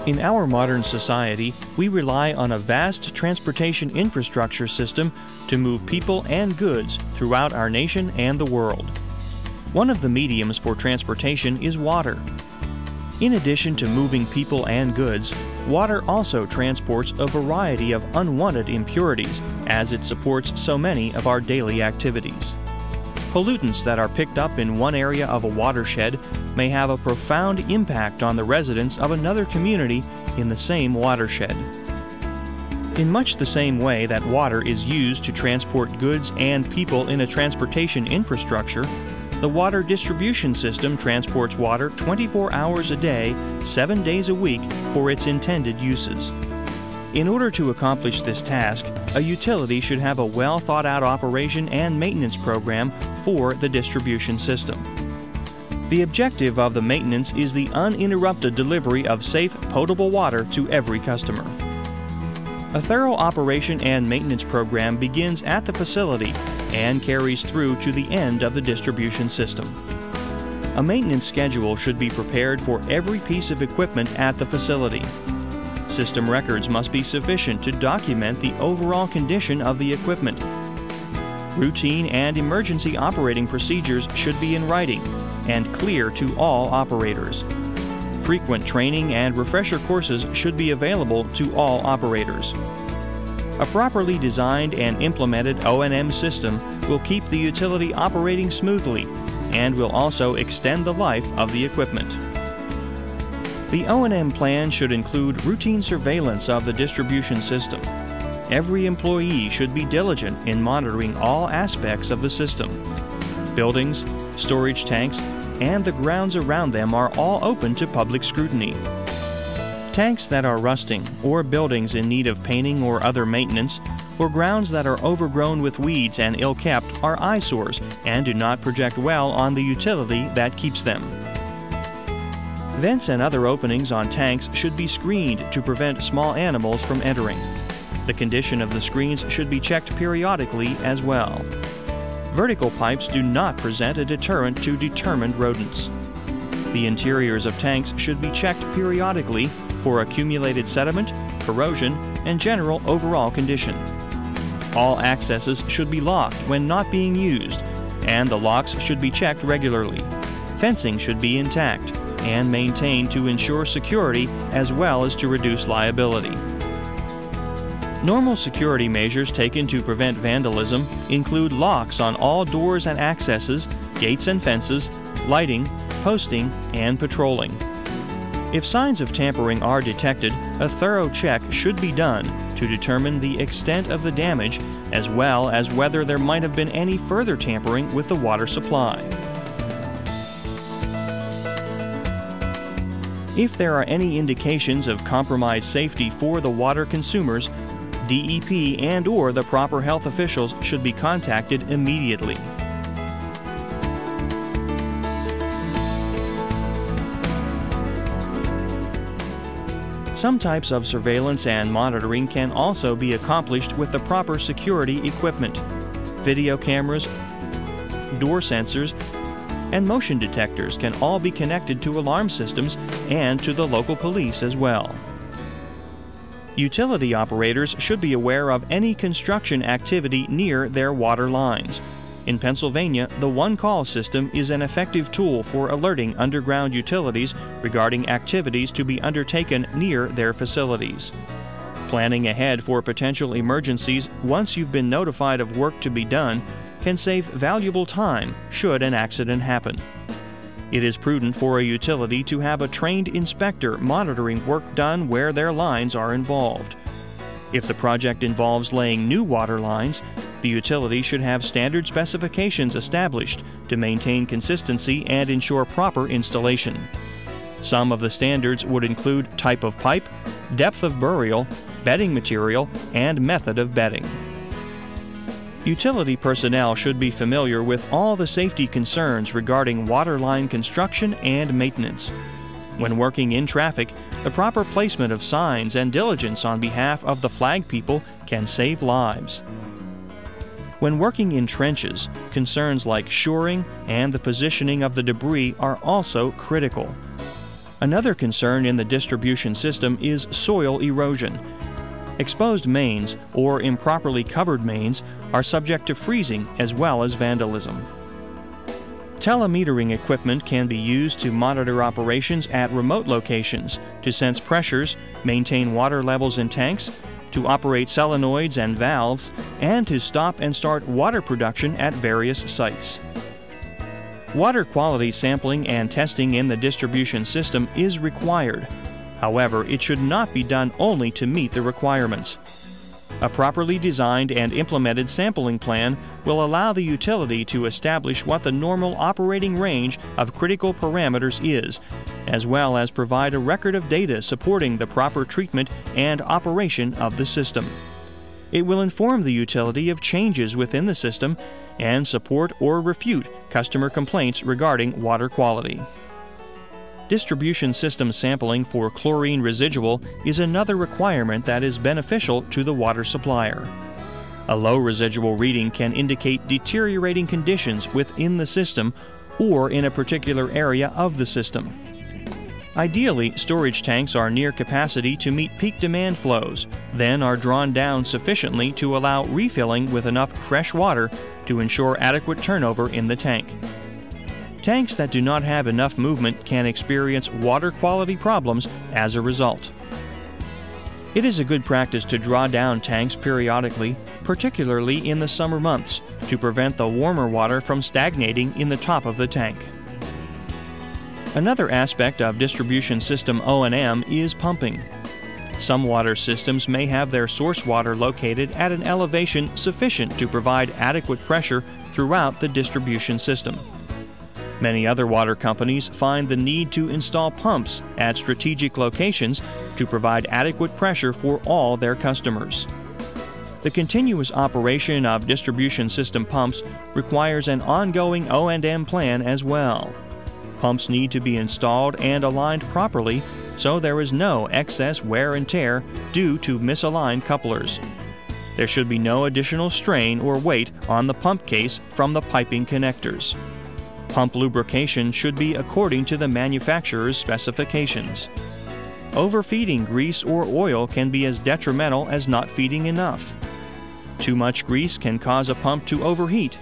In our modern society, we rely on a vast transportation infrastructure system to move people and goods throughout our nation and the world. One of the mediums for transportation is water. In addition to moving people and goods, water also transports a variety of unwanted impurities as it supports so many of our daily activities. Pollutants that are picked up in one area of a watershed may have a profound impact on the residents of another community in the same watershed. In much the same way that water is used to transport goods and people in a transportation infrastructure, the water distribution system transports water 24 hours a day, 7 days a week for its intended uses. In order to accomplish this task, a utility should have a well-thought-out operation and maintenance program for the distribution system. The objective of the maintenance is the uninterrupted delivery of safe, potable water to every customer. A thorough operation and maintenance program begins at the facility and carries through to the end of the distribution system. A maintenance schedule should be prepared for every piece of equipment at the facility. System records must be sufficient to document the overall condition of the equipment. Routine and emergency operating procedures should be in writing and clear to all operators. Frequent training and refresher courses should be available to all operators. A properly designed and implemented O&M system will keep the utility operating smoothly and will also extend the life of the equipment. The O&M plan should include routine surveillance of the distribution system. Every employee should be diligent in monitoring all aspects of the system. Buildings, storage tanks, and the grounds around them are all open to public scrutiny. Tanks that are rusting, or buildings in need of painting or other maintenance, or grounds that are overgrown with weeds and ill-kept are eyesores and do not project well on the utility that keeps them. Vents and other openings on tanks should be screened to prevent small animals from entering. The condition of the screens should be checked periodically as well. Vertical pipes do not present a deterrent to determined rodents. The interiors of tanks should be checked periodically for accumulated sediment, corrosion, and general overall condition. All accesses should be locked when not being used, and the locks should be checked regularly. Fencing should be intact and maintained to ensure security as well as to reduce liability. Normal security measures taken to prevent vandalism include locks on all doors and accesses, gates and fences, lighting, posting, and patrolling. If signs of tampering are detected, a thorough check should be done to determine the extent of the damage as well as whether there might have been any further tampering with the water supply. If there are any indications of compromised safety for the water consumers, DEP and/or the proper health officials should be contacted immediately. Some types of surveillance and monitoring can also be accomplished with the proper security equipment. Video cameras, door sensors, and motion detectors can all be connected to alarm systems and to the local police as well. Utility operators should be aware of any construction activity near their water lines. In Pennsylvania, the one-call system is an effective tool for alerting underground utilities regarding activities to be undertaken near their facilities. Planning ahead for potential emergencies once you've been notified of work to be done can save valuable time should an accident happen. It is prudent for a utility to have a trained inspector monitoring work done where their lines are involved. If the project involves laying new water lines, the utility should have standard specifications established to maintain consistency and ensure proper installation. Some of the standards would include type of pipe, depth of burial, bedding material, and method of bedding. Utility personnel should be familiar with all the safety concerns regarding water line construction and maintenance. When working in traffic, the proper placement of signs and diligence on behalf of the flag people can save lives. When working in trenches, concerns like shoring and the positioning of the debris are also critical. Another concern in the distribution system is soil erosion. Exposed mains or improperly covered mains are subject to freezing as well as vandalism. Telemetering equipment can be used to monitor operations at remote locations, to sense pressures, maintain water levels in tanks, to operate solenoids and valves, and to stop and start water production at various sites. Water quality sampling and testing in the distribution system is required. However, it should not be done only to meet the requirements. A properly designed and implemented sampling plan will allow the utility to establish what the normal operating range of critical parameters is, as well as provide a record of data supporting the proper treatment and operation of the system. It will inform the utility of changes within the system and support or refute customer complaints regarding water quality. Distribution system sampling for chlorine residual is another requirement that is beneficial to the water supplier. A low residual reading can indicate deteriorating conditions within the system or in a particular area of the system. Ideally, storage tanks are near capacity to meet peak demand flows, then are drawn down sufficiently to allow refilling with enough fresh water to ensure adequate turnover in the tank. Tanks that do not have enough movement can experience water quality problems as a result. It is a good practice to draw down tanks periodically, particularly in the summer months, to prevent the warmer water from stagnating in the top of the tank. Another aspect of distribution system O&M is pumping. Some water systems may have their source water located at an elevation sufficient to provide adequate pressure throughout the distribution system. Many other water companies find the need to install pumps at strategic locations to provide adequate pressure for all their customers. The continuous operation of distribution system pumps requires an ongoing O&M plan as well. Pumps need to be installed and aligned properly so there is no excess wear and tear due to misaligned couplers. There should be no additional strain or weight on the pump case from the piping connectors. Pump lubrication should be according to the manufacturer's specifications. Overfeeding grease or oil can be as detrimental as not feeding enough. Too much grease can cause a pump to overheat.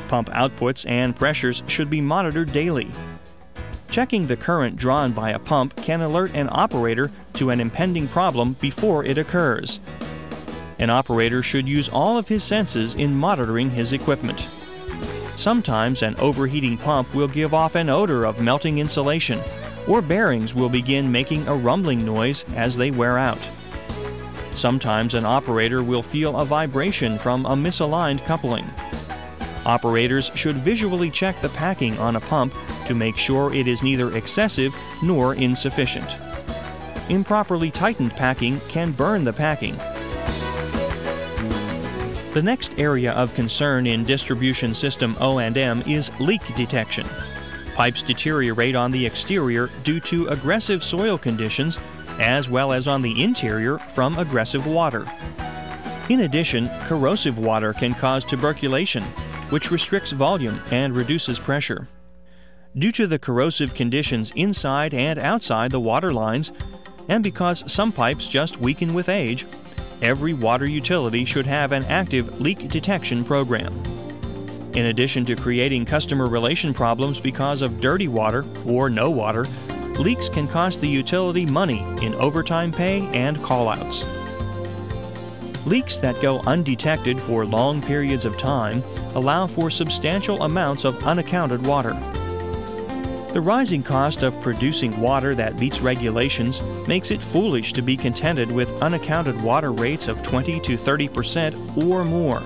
Pump outputs and pressures should be monitored daily. Checking the current drawn by a pump can alert an operator to an impending problem before it occurs. An operator should use all of his senses in monitoring his equipment. Sometimes an overheating pump will give off an odor of melting insulation, or bearings will begin making a rumbling noise as they wear out. Sometimes an operator will feel a vibration from a misaligned coupling. Operators should visually check the packing on a pump to make sure it is neither excessive nor insufficient. Improperly tightened packing can burn the packing. The next area of concern in distribution system O&M is leak detection. Pipes deteriorate on the exterior due to aggressive soil conditions, as well as on the interior from aggressive water. In addition, corrosive water can cause tuberculation, which restricts volume and reduces pressure. Due to the corrosive conditions inside and outside the water lines, and because some pipes just weaken with age, every water utility should have an active leak detection program. In addition to creating customer relation problems because of dirty water or no water, leaks can cost the utility money in overtime pay and call-outs. Leaks that go undetected for long periods of time allow for substantial amounts of unaccounted water. The rising cost of producing water that meets regulations makes it foolish to be contented with unaccounted water rates of 20 to 30% or more.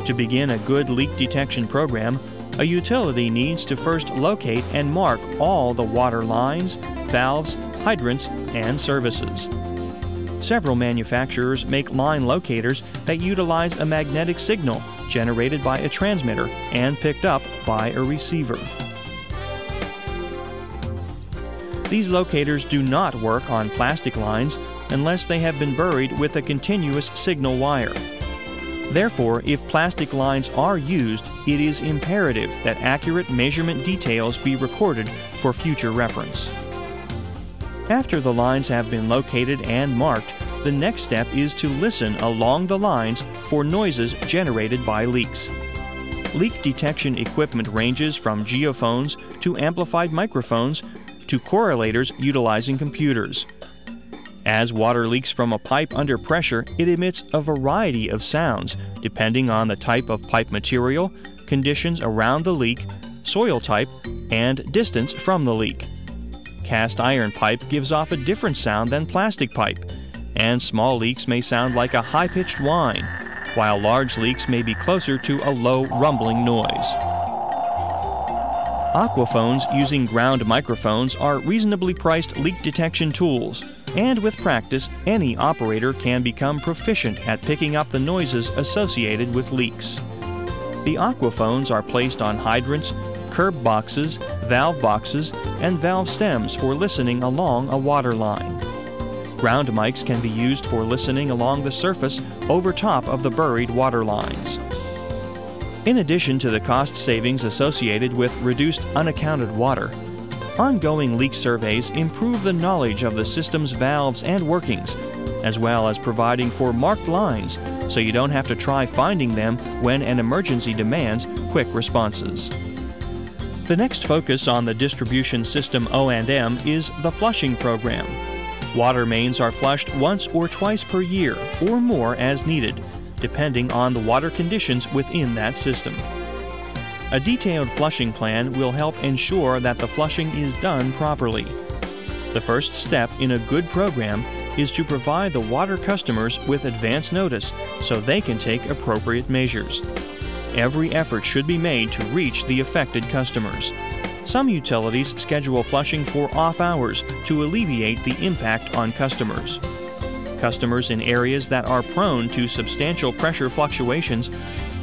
To begin a good leak detection program, a utility needs to first locate and mark all the water lines, valves, hydrants, and services. Several manufacturers make line locators that utilize a magnetic signal generated by a transmitter and picked up by a receiver. These locators do not work on plastic lines unless they have been buried with a continuous signal wire. Therefore, if plastic lines are used, it is imperative that accurate measurement details be recorded for future reference. After the lines have been located and marked, the next step is to listen along the lines for noises generated by leaks. Leak detection equipment ranges from geophones to amplified microphones to correlators utilizing computers. As water leaks from a pipe under pressure, it emits a variety of sounds depending on the type of pipe material, conditions around the leak, soil type, and distance from the leak. Cast iron pipe gives off a different sound than plastic pipe, and small leaks may sound like a high-pitched whine, while large leaks may be closer to a low rumbling noise. Aquaphones using ground microphones are reasonably priced leak detection tools, and with practice, any operator can become proficient at picking up the noises associated with leaks. The aquaphones are placed on hydrants, curb boxes, valve boxes, and valve stems for listening along a water line. Ground mics can be used for listening along the surface over top of the buried water lines. In addition to the cost savings associated with reduced unaccounted water, ongoing leak surveys improve the knowledge of the system's valves and workings, as well as providing for marked lines so you don't have to try finding them when an emergency demands quick responses. The next focus on the distribution system O&M is the flushing program. Water mains are flushed once or twice per year, or more as needed, depending on the water conditions within that system. A detailed flushing plan will help ensure that the flushing is done properly. The first step in a good program is to provide the water customers with advance notice so they can take appropriate measures. Every effort should be made to reach the affected customers. Some utilities schedule flushing for off hours to alleviate the impact on customers. Customers in areas that are prone to substantial pressure fluctuations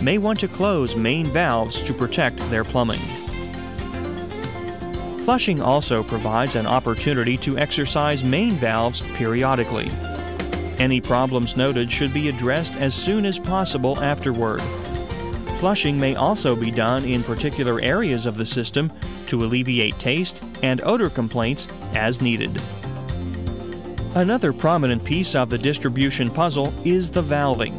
may want to close main valves to protect their plumbing. Flushing also provides an opportunity to exercise main valves periodically. Any problems noted should be addressed as soon as possible afterward. Flushing may also be done in particular areas of the system to alleviate taste and odor complaints as needed. Another prominent piece of the distribution puzzle is the valving.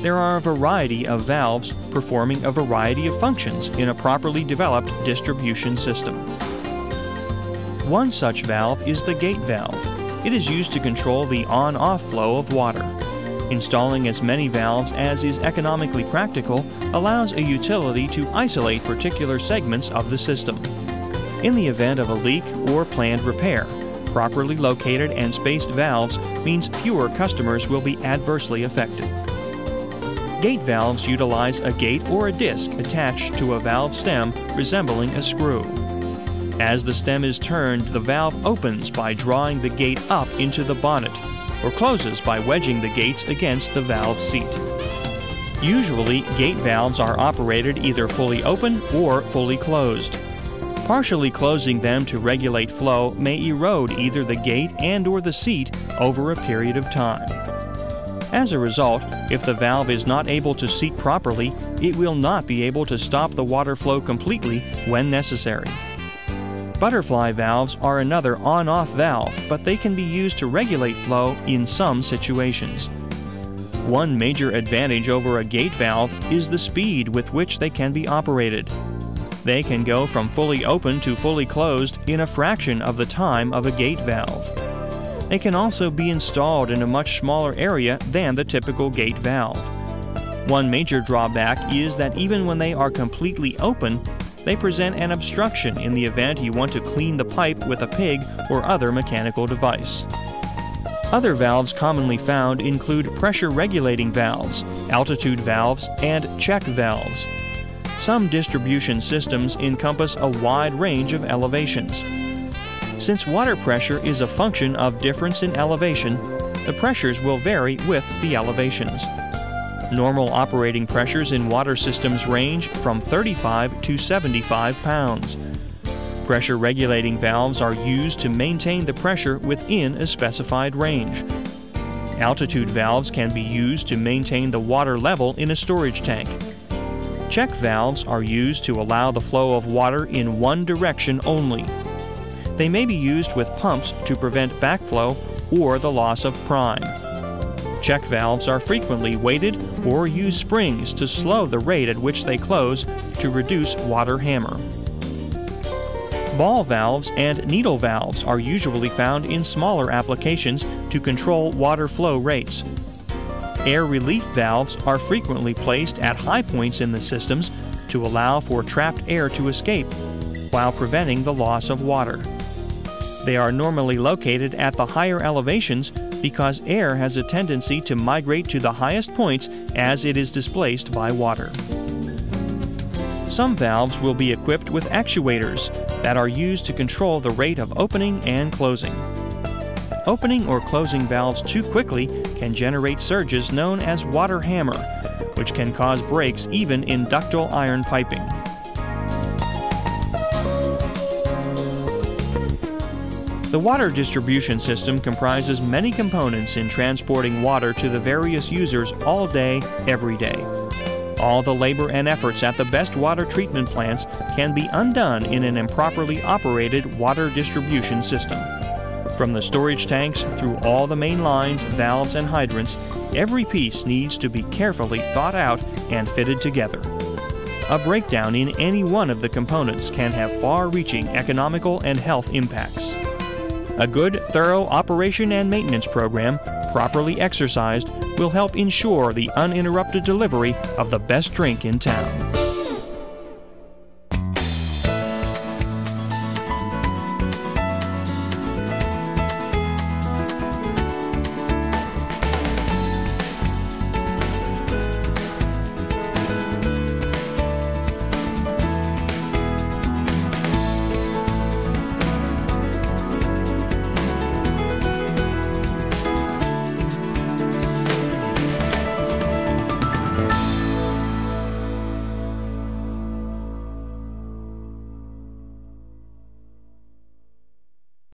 There are a variety of valves performing a variety of functions in a properly developed distribution system. One such valve is the gate valve. It is used to control the on-off flow of water. Installing as many valves as is economically practical allows a utility to isolate particular segments of the system. In the event of a leak or planned repair, properly located and spaced valves means fewer customers will be adversely affected. Gate valves utilize a gate or a disc attached to a valve stem resembling a screw. As the stem is turned, the valve opens by drawing the gate up into the bonnet, or closes by wedging the gates against the valve seat. Usually, gate valves are operated either fully open or fully closed. Partially closing them to regulate flow may erode either the gate and/or the seat over a period of time. As a result, if the valve is not able to seat properly, it will not be able to stop the water flow completely when necessary. Butterfly valves are another on-off valve, but they can be used to regulate flow in some situations. One major advantage over a gate valve is the speed with which they can be operated. They can go from fully open to fully closed in a fraction of the time of a gate valve. They can also be installed in a much smaller area than the typical gate valve. One major drawback is that even when they are completely open, they present an obstruction in the event you want to clean the pipe with a pig or other mechanical device. Other valves commonly found include pressure regulating valves, altitude valves, and check valves. Some distribution systems encompass a wide range of elevations. Since water pressure is a function of difference in elevation, the pressures will vary with the elevations. Normal operating pressures in water systems range from 35 to 75 pounds. Pressure regulating valves are used to maintain the pressure within a specified range. Altitude valves can be used to maintain the water level in a storage tank. Check valves are used to allow the flow of water in one direction only. They may be used with pumps to prevent backflow or the loss of prime. Check valves are frequently weighted or use springs to slow the rate at which they close to reduce water hammer. Ball valves and needle valves are usually found in smaller applications to control water flow rates. Air relief valves are frequently placed at high points in the systems to allow for trapped air to escape while preventing the loss of water. They are normally located at the higher elevations because air has a tendency to migrate to the highest points as it is displaced by water. Some valves will be equipped with actuators that are used to control the rate of opening and closing. Opening or closing valves too quickly can generate surges known as water hammer, which can cause breaks even in ductile iron piping. The water distribution system comprises many components in transporting water to the various users all day, every day. All the labor and efforts at the best water treatment plants can be undone in an improperly operated water distribution system. From the storage tanks through all the main lines, valves, and hydrants, every piece needs to be carefully thought out and fitted together. A breakdown in any one of the components can have far-reaching economical and health impacts. A good, thorough operation and maintenance program, properly exercised, will help ensure the uninterrupted delivery of the best drink in town.